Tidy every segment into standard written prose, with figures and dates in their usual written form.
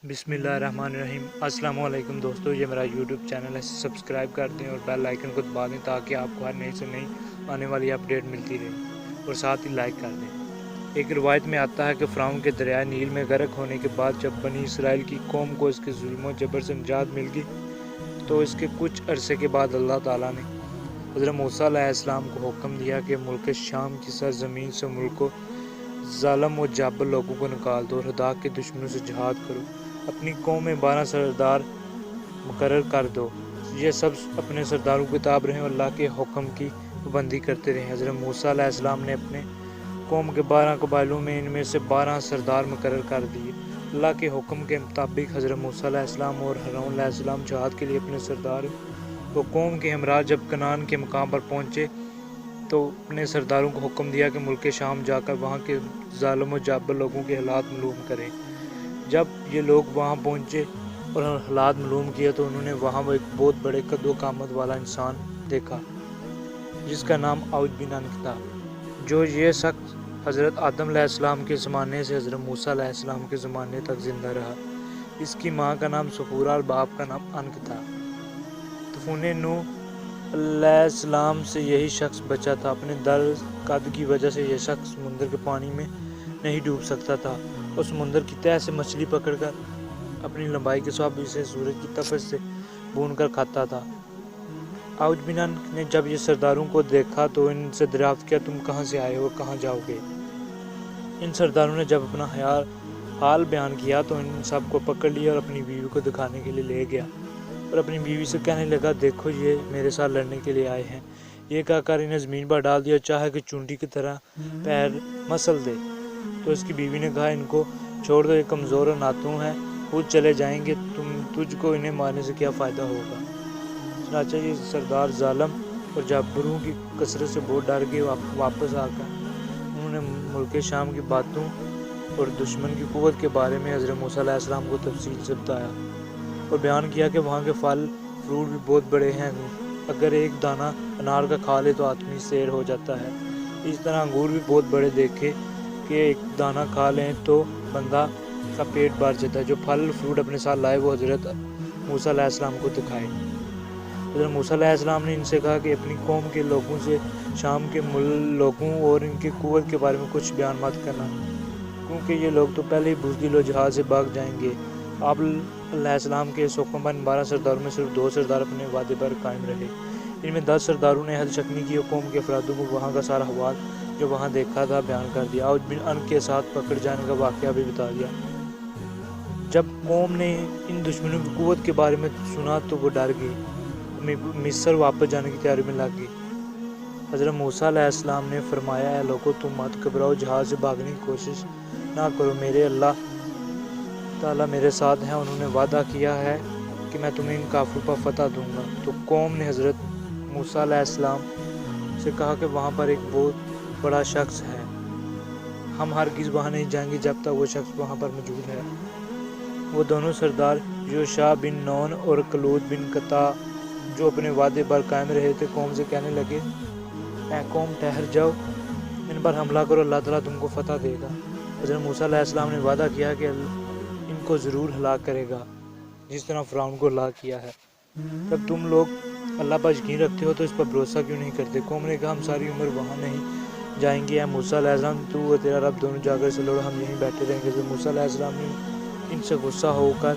بسم اللہ الرحمن الرحیم۔ السلام علیکم دوستو، یہ میرا یوٹیوب چینل ہے، سبسکرائب کر دیں اور بیل آئیکن کو دبا دیں تاکہ آپ کو ہر نئی سے نئی آنے والی اپڈیٹ ملتی رہے، اور ساتھ ہی لائک کر دیں۔ ایک روایت میں آتا ہے کہ فرعون کے دریائے نیل میں غرق ہونے کے بعد جب بنی اسرائیل کی قوم کو اس کے ظلم و جبر سے نجات مل گئی تو اس کے کچھ عرصے کے بعد اللہ تعالیٰ نے حضرت موسیٰ علیہ السلام کو حکم دیا کہ ملک شام کی سرزمین سے ملک کو ظالم و جابر لوگوں کو نکال دو اور خدا کے دشمنوں سے جہاد کرو، اپنی قوم میں 12 سردار مقرر کر دو، یہ سب اپنے سرداروں کے تابع رہیں اور اللہ کے حکم کی پابندی کرتے رہیں۔ حضرت موسیٰ علیہ السلام نے اپنے قوم کے 12 قبائلوں میں ان میں سے 12 سردار مقرر کر دیے۔ اللہ کے حکم کے مطابق حضرت موسیٰ علیہ السلام اور ہارون علیہ السلام جہاد کے لیے اپنے سردار و قوم کے ہمراہ جب کنعان کے مقام پر پہنچے تو اپنے سرداروں کو حکم دیا کہ ملک شام جا کر وہاں کے ظالم و جابر لوگوں کے حالات معلوم کریں۔ جب یہ لوگ وہاں پہنچے اور حالات معلوم کیے تو انہوں نے وہاں ایک بہت بڑے قد و قامت والا انسان دیکھا جس کا نام عوج بن انق تھا، جو یہ شخص حضرت آدم علیہ السلام کے زمانے سے حضرت موسیٰ علیہ السلام کے زمانے تک زندہ رہا۔ اس کی ماں کا نام صفورہ اور باپ کا نام انق تھا۔ طوفان نوح علیہ السلام سے یہی شخص بچا تھا۔ اپنے دراز قد کی وجہ سے یہ شخص سمندر کے پانی میں نہیں ڈوب سکتا تھا اور سمندر کی تہہ سے مچھلی پکڑ کر اپنی لمبائی کے مطابق اسے سورج کی تپش سے بھون کر کھاتا تھا۔ عوج بن انق نے جب یہ سرداروں کو دیکھا تو ان سے دریافت کیا، تم کہاں سے آئے ہو اور کہاں جاؤ گے؟ ان سرداروں نے جب اپنا حال بیان کیا تو ان سب کو پکڑ لیا اور اپنی بیوی کو دکھانے کے لیے لے گیا اور اپنی بیوی سے کہنے لگا، دیکھو یہ میرے ساتھ لڑنے کے لیے آئے ہیں۔ یہ کہہ کر انہیں زمین پر ڈال دیا اور چاہا کہ چونٹی کی طرح پیر مسل دے۔ تو اس کی بیوی نے کہا، ان کو چھوڑ دو، یہ کمزور اور ناتوں ہیں، خود چلے جائیں گے، تجھ کو انہیں مارنے سے کیا فائدہ ہوگا؟ چنانچہ یہ سردار ظالم اور جابروں کی کثرت سے بہت ڈر گئے۔ واپس آ کر انہوں نے ملک شام کی باتوں اور دشمن کی قوت کے بارے میں حضرت موسیٰ علیہ السلام کو تفصیل سے بتایا اور بیان کیا کہ وہاں کے پھل فروٹ بھی بہت بڑے ہیں، اگر ایک دانہ انار کا کھا لے تو آدمی سیر ہو جاتا ہے، اس طرح انگور بھی بہت بڑے دیکھے کہ ایک دانہ کھا لیں تو بندہ کا پیٹ بھر جاتا ہے۔ جو پھل فروٹ اپنے ساتھ لائے وہ حضرت موسیٰ علیہ السلام کو دکھائے۔ حضرت موسیٰ علیہ السلام نے ان سے کہا کہ اپنی قوم کے لوگوں سے شام کے لوگوں اور ان کی قوت کے بارے میں کچھ بیان مت کرنا، کیونکہ یہ لوگ تو پہلے ہی بزدل و جہاد سے بھاگ جائیں گے۔ آپ علیہ السلام کے اس حکم پر ان 12 سرداروں میں صرف 2 سردار اپنے وعدے پر قائم رہے۔ ان میں 10 سرداروں نے حد شکنی کی اور قوم کے افرادوں کو وہاں کا سارا حوال جو وہاں دیکھا تھا بیان کر دیا۔ عوج بن انق کے ساتھ پکڑ جانے کا واقعہ بھی بتا دیا۔ جب قوم نے ان دشمنوں کی قوت کے بارے میں سنا تو وہ ڈر گئی، مصر واپس جانے کی تیاری میں لگ گئی۔ حضرت موسیٰ علیہ السلام نے فرمایا، اے لوگو تم مت گھبراؤ، جہاد سے بھاگنے کی کوشش نہ کرو، میرے اللہ تعالیٰ میرے ساتھ ہیں، انہوں نے وعدہ کیا ہے کہ میں تمہیں ان کافروں پر فتح دوں گا۔ تو قوم نے حضرت موسیٰ علیہ السلام سے کہا کہ وہاں پر ایک بہت بڑا شخص ہے، ہم ہرگز وہاں نہیں جائیں گے جب تک وہ شخص وہاں پر موجود ہے۔ وہ دونوں سردار یوشع بن نون اور کلود بن قطع جو اپنے وعدے پر قائم رہے تھے قوم سے کہنے لگے، اے قوم ٹھہر جاؤ، ان پر حملہ کرو، اللہ تعالیٰ تم کو فتح دے گا۔ حضرت موسیٰ علیہ السلام نے وعدہ کیا کہ ان کو ضرور ہلاک کرے گا جس طرح فرعون کو ہلاک کیا ہے۔ جب تم لوگ اللہ پر یقین رکھتے ہو تو اس پر بھروسہ کیوں نہیں کرتے؟ قوم نے کہا، ہم ساری عمر وہاں نہیں جائیں گے، اے موسیٰ علیہ السلام تو اور تیرا رب دونوں جا کر سے لڑو، ہم یہیں بیٹھے رہیں گے۔ حضرت موسیٰ علیہ السلام نے ان سے غصہ ہو کر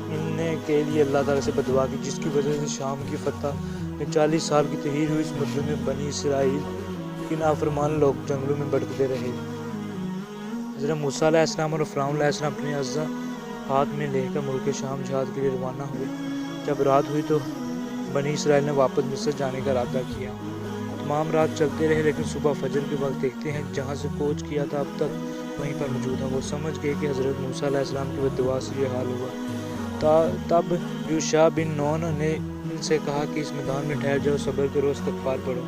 ان کے لیے اللہ تعالیٰ سے بددعا کی، جس کی وجہ سے شام کی فتح میں 40 سال کی تحیر ہوئی۔ اس مدت میں بنی اسرائیل کے نافرمان لوگ جنگلوں میں بھٹکتے رہے۔ حضرت موسیٰ علیہ السلام اور فرعون علیہ السلام اپنے اعضاء ہاتھ میں لے کر ملک شام جہاد کے لیے روانہ ہوئے۔ جب رات ہوئی تو بنی اسرائیل نے واپس مصر جانے کا ارادہ کیا۔ تمام رات چلتے رہے، لیکن صبح فجر کے وقت دیکھتے ہیں جہاں سے کوچ کیا تھا اب تک وہیں پر موجود ہے۔ وہ سمجھ گئے کہ حضرت موسیٰ علیہ السلام کی بددعا سے یہ حال ہوا۔ تب یوشع بن نون نے ان سے کہا کہ اس میدان میں ٹھہر جاؤ، صبر کرو، استغفار پڑھو،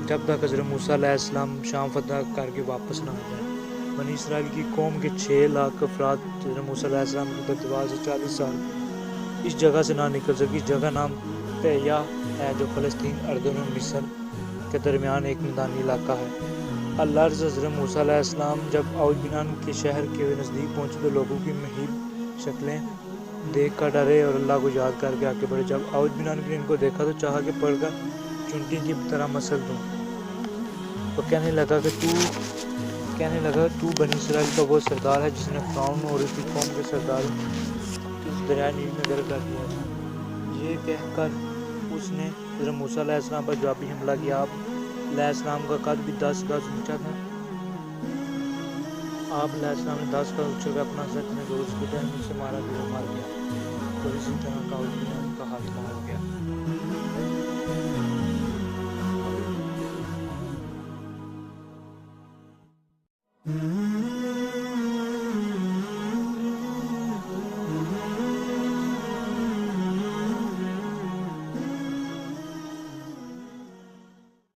جب تک حضرت موسیٰ علیہ السلام شام فتح کر کے واپس نہ آ جائیں۔ بنی اسرائیل کی قوم کے 6 لاکھ افراد حضرت موسیٰ علیہ السلام کی بددعا سے 40 سال اس جگہ سے نہ نکل سکے۔ اس جگہ نام پیہ ہے جو فلسطین، اردن اور مصر کے درمیان ایک میدانی علاقہ ہے۔ الارض حضرت موسیٰ علیہ السلام جب اعوذ بنان کے شہر کے نزدیک پہنچے تو لوگوں کی مہیب شکلیں دیکھ کر ڈرے اور اللہ کو یاد کر کے آگے بڑھے۔ جب اعوذ بنان نے ان کو دیکھا تو چاہا کہ پڑھ کر چونٹی کی طرح مسل دوں۔ وہ کہنے لگا تو بنی اسرائیل کا وہ سردار ہے جس نے فرعون اور اس کی قوم کے سرداروں کو دریائے نیل میں غرق کر دیا تھا۔ یہ کہہ کر اس نے حضرت موسیٰ علیہ السلام پر جوابی حملہ کیا۔ آپ علیہ السلام کا قد بھی 10 گز اونچا تھا۔ آپ علیہ السلام نے 10 گز اچھل کر اپنا سر اپنے دوست کو ٹہنی سے مارا بھی وہ مر گیا اور اسی طرح اعوذ بنان کا خاتمہ ہو گیا۔